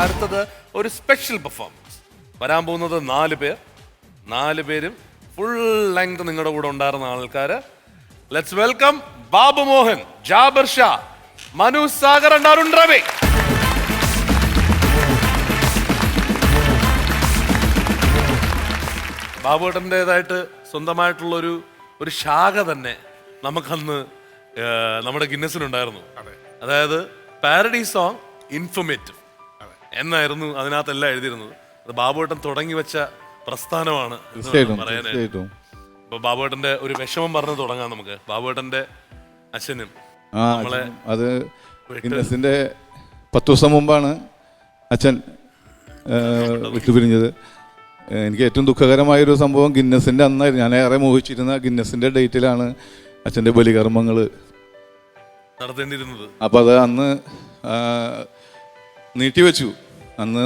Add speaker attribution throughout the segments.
Speaker 1: അടുത്തത് ഒരു special performance. വരാൻ പോകുന്നത് 4 പേർ. 4 പേരും ഫുൾ ലെങ്ത് നിങ്ങളുടെ കൂടെ ഉണ്ടായിരുന്ന ആൾക്കാര്. Let's welcome Babu Mohan, Jabir Shah, Manu Sagar and Arun Ravi. ബാബുവേട്ടൻ്റെതായിട്ട് സ്വന്തമായിട്ടുള്ള ഒരു ശാഖ തന്നെ നമുക്കന്ന് നമ്മുടെ ഗിന്നസിലുണ്ടായിരുന്നു. അതായത് പാരഡി സോങ് ഇൻഫോർമേറ്റീവ് എന്നായിരുന്നു അതിനകത്തെല്ലാം എഴുതിയിരുന്നത്. അത് ബാബുവേട്ടൻ തുടങ്ങി വെച്ച പ്രസ്ഥാനമാണ് പറയാനായിട്ട്. അപ്പൊ ബാബുവേട്ടന്റെ ഒരു വിഷമം പറഞ്ഞ് തുടങ്ങാം നമുക്ക്. ബാബുവേട്ടന്റെ അച്ഛനും നമ്മളെ
Speaker 2: അത് ഗിന്നസിന്റെ 10 ദിവസം മുമ്പാണ് അച്ഛൻ വിട്ടുപിരിഞ്ഞത്. എനിക്ക് ഏറ്റവും ദുഃഖകരമായൊരു സംഭവം ഗിന്നസിൻ്റെ അന്നായിരുന്നു. ഞാൻ ഏറെ മോഹിച്ചിരുന്ന ഗിന്നസിൻ്റെ ഡേറ്റിലാണ് അച്ഛൻ്റെ ബലികർമ്മങ്ങൾ
Speaker 1: നടത്തേണ്ടിയിരുന്നത്.
Speaker 2: അപ്പോൾ അത് അന്ന് നീട്ടിവെച്ചു. അന്ന്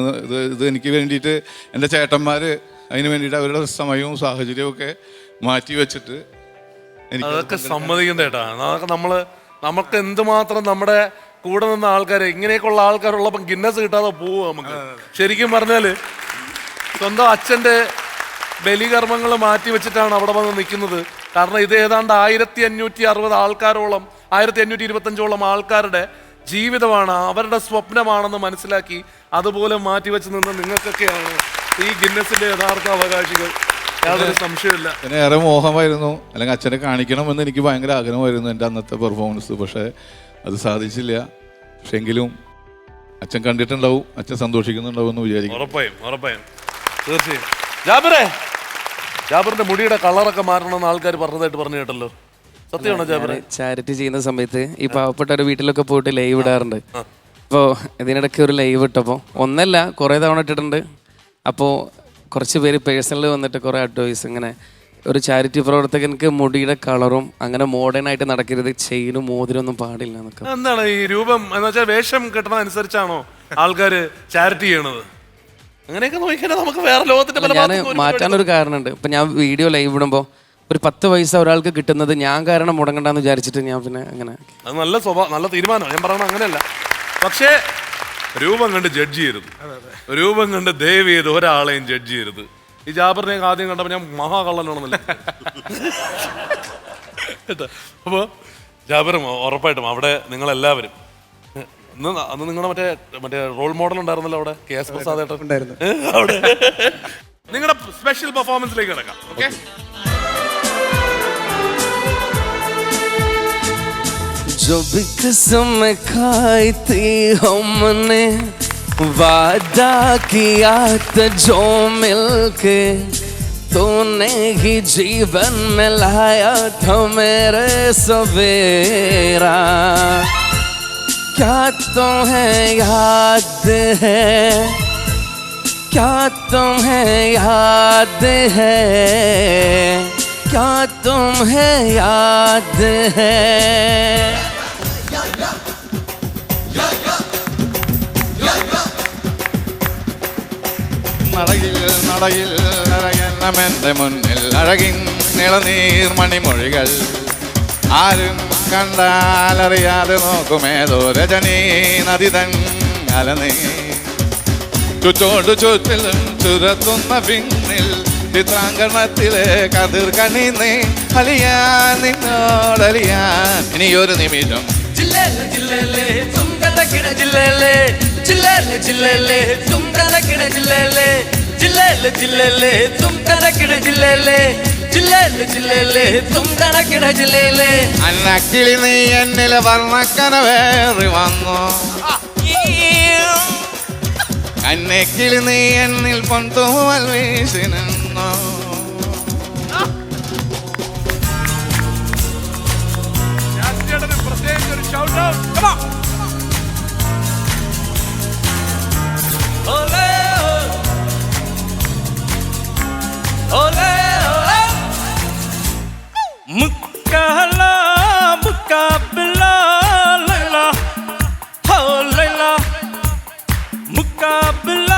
Speaker 2: ഇത് എനിക്ക് വേണ്ടിയിട്ട് എൻ്റെ ചേട്ടന്മാർ അതിന് വേണ്ടിയിട്ട് അവരുടെ സമയവും സാഹചര്യവും ഒക്കെ മാറ്റി വെച്ചിട്ട്
Speaker 1: അതൊക്കെ സമ്മതിക്കണ്ട ചേട്ടാ. നമുക്ക് എന്തുമാത്രം നമ്മുടെ കൂടെ നിന്ന ആൾക്കാർ ഇങ്ങനെയൊക്കെയുള്ള ആൾക്കാരുള്ളപ്പം ഗിന്നസ് കിട്ടാതെ പോവുക നമുക്ക്. ശരിക്കും പറഞ്ഞാൽ സ്വന്തം അച്ഛൻ്റെ ബലികർമ്മങ്ങൾ മാറ്റി വെച്ചിട്ടാണ് അവിടെ വന്ന് നിൽക്കുന്നത്. കാരണം ഇത് ഏതാണ്ട് 1560 ആൾക്കാരോളം 1525ഓളം ആൾക്കാരുടെ ജീവിതമാണ്, അവരുടെ സ്വപ്നമാണെന്ന് മനസ്സിലാക്കി അതുപോലെ മാറ്റിവെച്ച് നിന്ന് നിങ്ങൾക്കൊക്കെയാണ് ഈ ഗിന്നസിന്റെ യഥാർത്ഥ അവകാശികൾ. യാതൊരു സംശയമില്ല.
Speaker 2: എന്നെ ഏറെ മോഹമായിരുന്നു, അല്ലെങ്കിൽ അച്ഛനെ കാണിക്കണമെന്ന് എനിക്ക് ഭയങ്കര ആഗ്രഹമായിരുന്നു എൻ്റെ അന്നത്തെ പെർഫോമൻസ്. പക്ഷേ അത് സാധിച്ചില്ല. പക്ഷെ എങ്കിലും അച്ഛൻ കണ്ടിട്ടുണ്ടാവും, അച്ഛൻ സന്തോഷിക്കുന്നുണ്ടാവും എന്ന് വിചാരിക്കും.
Speaker 1: ഉറപ്പായും തീർച്ചയായും. ജാബിറിന്റെ മുടിയുടെ കളറൊക്കെ മാറണമെന്ന് ആൾക്കാർ പറഞ്ഞതായിട്ട് പറഞ്ഞു കേട്ടല്ലോ, സത്യമാണോ ജാബിറെ?
Speaker 3: ചാരിറ്റി ചെയ്യുന്ന സമയത്ത് ഈ പാവപ്പെട്ട ഒരു വീട്ടിലൊക്കെ പോയിട്ട് ലൈവ് ഇടാറുണ്ട്. അപ്പോൾ ഇതിനിടയ്ക്ക് ഒരു ലൈവ് ഇട്ടപ്പോൾ ഒന്നല്ല കുറേ തവണ ഇട്ടിട്ടുണ്ട്. അപ്പോൾ കുറച്ച് പേര് പേഴ്സണൽ വന്നിട്ട് കുറേ അഡ്വൈസ്, ഇങ്ങനെ ഒരു ചാരിറ്റി പ്രവർത്തകർക്ക് മുടിയുടെ കളറും അങ്ങനെ മോഡേൺ ആയിട്ട് നടക്കരുത്, ചെയിനും മോതിരം ഒന്നും പാടില്ല എന്നൊക്കെ.
Speaker 1: എന്താണ് ഈ രൂപം എന്ന് വെച്ചാൽ വേഷം കെട്ടണ അനുസരിച്ചാണോ ആൾക്കാർ ചാരിറ്റി ചെയ്യണത്? അങ്ങനെയൊക്കെ നോക്കിയാൽ നമുക്ക് വേറെ ലോകത്തിന്റെ
Speaker 3: ഞാൻ മാറ്റാനൊരു കാരണമുണ്ട്. ഇപ്പം ഞാൻ വീഡിയോ ലൈവ് ഇടുമ്പോൾ ഒരു 10 പൈസ ഒരാൾക്ക് കിട്ടുന്നത് ഞാൻ കാരണം മുടങ്ങണ്ടെന്ന് വിചാരിച്ചിട്ട് ഞാൻ പിന്നെ അങ്ങനെ.
Speaker 1: അത് നല്ല തീരുമാനമാണ്. ഞാൻ പറയണത് അങ്ങനെയല്ല. പക്ഷേ രൂപം കണ്ട് ജഡ്ജ് ചെയ്യരുത്. രൂപം കണ്ട് ദയവ് ചെയ്ത് ഒരാളെയും ജഡ്ജ് ചെയ്യരുത്. ഈ ജാബിറിനെ ആദ്യം കണ്ടപ്പോൾ ഞാൻ മഹാകള്ളനാണെന്നല്ല. അപ്പോൾ ജാബിർ ഉറപ്പായിട്ടും അവിടെ നിങ്ങളെല്ലാവരും അന്ന് നിങ്ങളുടെ മറ്റേ റോൾ മോഡൽ ഉണ്ടായിരുന്നല്ലോ അവിടെ, KS പ്രസാദേട്ടൻ ഉണ്ടായിരുന്നു. അവിടെ നിങ്ങളുടെ സ്പെഷ്യൽ പെർഫോമൻസിലേക്ക് കിടക്കാം. ഓക്കെ,
Speaker 3: जो भी कसम खाई थी हमने, वादा किया था जो मिलके, तूने ही जीवन में लाया था मेरे सवेरा. क्या तुम्हें याद है, क्या तुम्हें याद है, क्या तुम्हें याद है?
Speaker 2: നടയിൽ നിറയെണ്ണമെൻ്റെ മുന്നിൽ അഴകിൻ നിളനീർ മണിമൊഴികൾ, ആരും കണ്ടാലറിയാതെ നോക്കുമേതോ രജനീ നദിതൻ അലനീ, ചുറ്റോട് ചുറ്റിലും ചുരത്തുന്ന പിന്നിൽ ചിത്രാങ്കണത്തിലെ കതിർ കണിന്ന് അലിയാൻ നിന്നോടലിയാൻ ഇനിയൊരു നിമിഷം.
Speaker 3: ജില്ലേലെ ജില്ലേലെ തുങ്കടക്കിട ജില്ലേലെ, ജില്ലേലെ ജില്ലേലെ തുങ്കടക്കിട ജില്ലേലെ, ജില്ലേലെ ജില്ലേലെ തുങ്കടക്കിട ജില്ലേലെ, ജില്ലേലെ ജില്ലേലെ തുങ്കടക്കിട ജില്ലേലെ.
Speaker 2: അന്നക്കിളി നീ എന്നിൽ വർണ്ണക്കനവേറി വന്നു, അന്നക്കിളി നീ എന്നിൽ പൊന്തൂവൽ വീശി നിന്നു.
Speaker 3: മുക്കഹല മുക്കബല ലൈല, ഹോ ലൈല മുക്കബല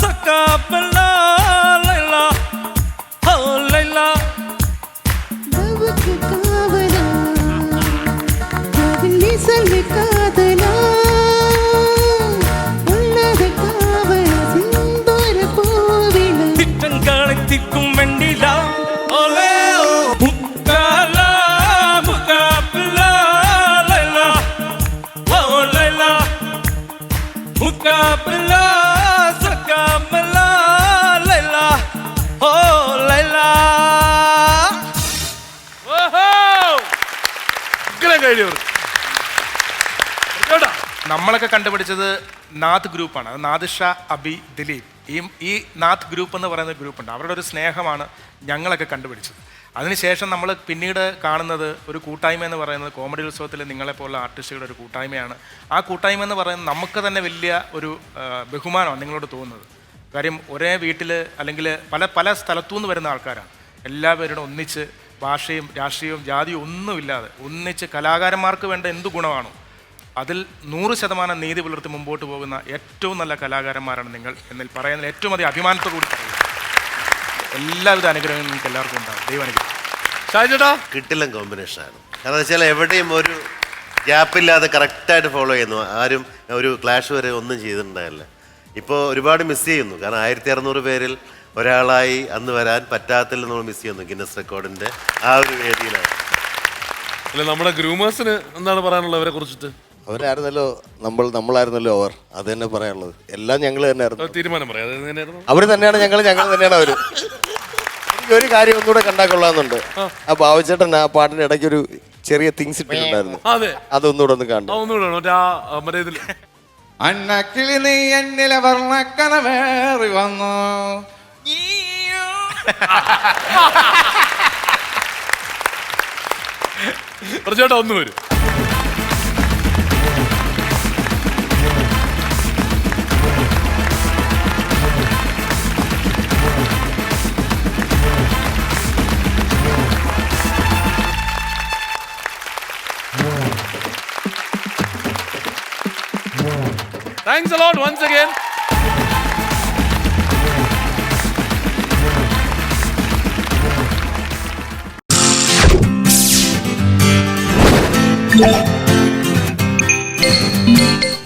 Speaker 3: സകബല ലൈല, ഹോ ലൈല.
Speaker 4: ദവക്ക് കാവല കാവലി സൽ കാതല ഉള്ളത
Speaker 1: ഐഡിയ
Speaker 4: നമ്മളൊക്കെ കണ്ടുപിടിച്ചത് നാഥ് ഗ്രൂപ്പാണ്. അത് നാദിഷ, അബി, ദിലീപ്. ഈ നാഥ് ഗ്രൂപ്പ് എന്ന് പറയുന്ന ഗ്രൂപ്പുണ്ട്. അവരുടെ ഒരു സ്നേഹമാണ് ഞങ്ങളൊക്കെ കണ്ടുപിടിച്ചത്. അതിനുശേഷം നമ്മൾ പിന്നീട് കാണുന്നത് ഒരു കൂട്ടായ്മ എന്ന് പറയുന്നത് കോമഡി ഉത്സവത്തിൽ നിങ്ങളെപ്പോലുള്ള ആർട്ടിസ്റ്റുകളുടെ ഒരു കൂട്ടായ്മയാണ്. ആ കൂട്ടായ്മ എന്ന് പറയുന്നത് നമുക്ക് തന്നെ വലിയ ഒരു ബഹുമാനമാണ് നിങ്ങളോട് തോന്നുന്നത്. കാര്യം ഒരേ വീട്ടിൽ അല്ലെങ്കിൽ പല സ്ഥലത്തുനിന്ന് വരുന്ന ആൾക്കാരാണ്. എല്ലാവരുടെ ഒന്നിച്ച് ഭാഷയും രാഷ്ട്രീയവും ജാതിയും ഒന്നുമില്ലാതെ ഒന്നിച്ച് കലാകാരന്മാർക്ക് വേണ്ട എന്ത് ഗുണമാണോ അതിൽ 100% നീതി പുലർത്തി മുമ്പോട്ട് പോകുന്ന ഏറ്റവും നല്ല കലാകാരന്മാരാണ് നിങ്ങൾ എന്നിൽ പറയുന്നതിൽ ഏറ്റവും അധികം അഭിമാനത്തോടുകൂടി പറയുന്നത്. എല്ലാവിധ അനുഗ്രഹങ്ങളും നിങ്ങൾക്ക് എല്ലാവർക്കും ഉണ്ടാകും. ദൈവാനുഗ്രഹം.
Speaker 1: ഷാജേട്ടാ
Speaker 5: കിട്ടില്ല കോമ്പിനേഷനാണ്. കാരണം വെച്ചാൽ എവിടെയും ഒരു ഗ്യാപ്പില്ലാതെ കറക്റ്റായിട്ട് ഫോളോ ചെയ്യുന്നു. ആരും ഒരു ക്ലാഷ് വരെ ഒന്നും ചെയ്തിട്ടുണ്ടായില്ല. ഇപ്പോൾ ഒരുപാട് മിസ് ചെയ്യുന്നു. കാരണം 1600 പേരിൽ ഒരാളായി അന്ന് വരാൻ പറ്റാത്തിൽ നമ്മൾ മിസ് ചെയ്യുന്നു. ഗിന്നസ് റെക്കോർഡിൻ്റെ ആ ഒരു വേദിയിലാണ്.
Speaker 1: അല്ല, നമ്മുടെ ഗ്രൂമേഴ്സിന് എന്താണ് പറയാനുള്ളത് അവരെ കുറിച്ചിട്ട്?
Speaker 6: അവരായിരുന്നല്ലോ നമ്മളായിരുന്നല്ലോ അവർ. അത് തന്നെ പറയാനുള്ളത്. എല്ലാം ഞങ്ങൾ തന്നെയായിരുന്നു.
Speaker 1: തീരുമാനം പറയാം. അത് എങ്ങനെയായിരുന്നു?
Speaker 6: അവർ തന്നെയാണ് ഞങ്ങൾ തന്നെയാണ് അവര്. എനിക്ക് ഒരു കാര്യം ഒന്നുകൂടെ കണ്ടാൽ കൊള്ളാമെന്നുണ്ട്. ആ ബാബുചേട്ടൻ ആ പാട്ടിന്റെ ഇടയ്ക്ക് ഒരു ചെറിയ തിങ്സ് ഇട്ടിട്ടുണ്ടായിരുന്നു.
Speaker 1: അതെ,
Speaker 6: അതൊന്നുകൂടെ ഒന്ന് കാണണം.
Speaker 1: ഒന്നുകൂടെ മറ്റേ ഇതിൽ
Speaker 2: അന്നക്കിളി നീ എന്നിലെ വർണ്ണക്കനവേറി വന്നു.
Speaker 1: ചേട്ടാ ഒന്ന് വരും. Thanks a lot once again.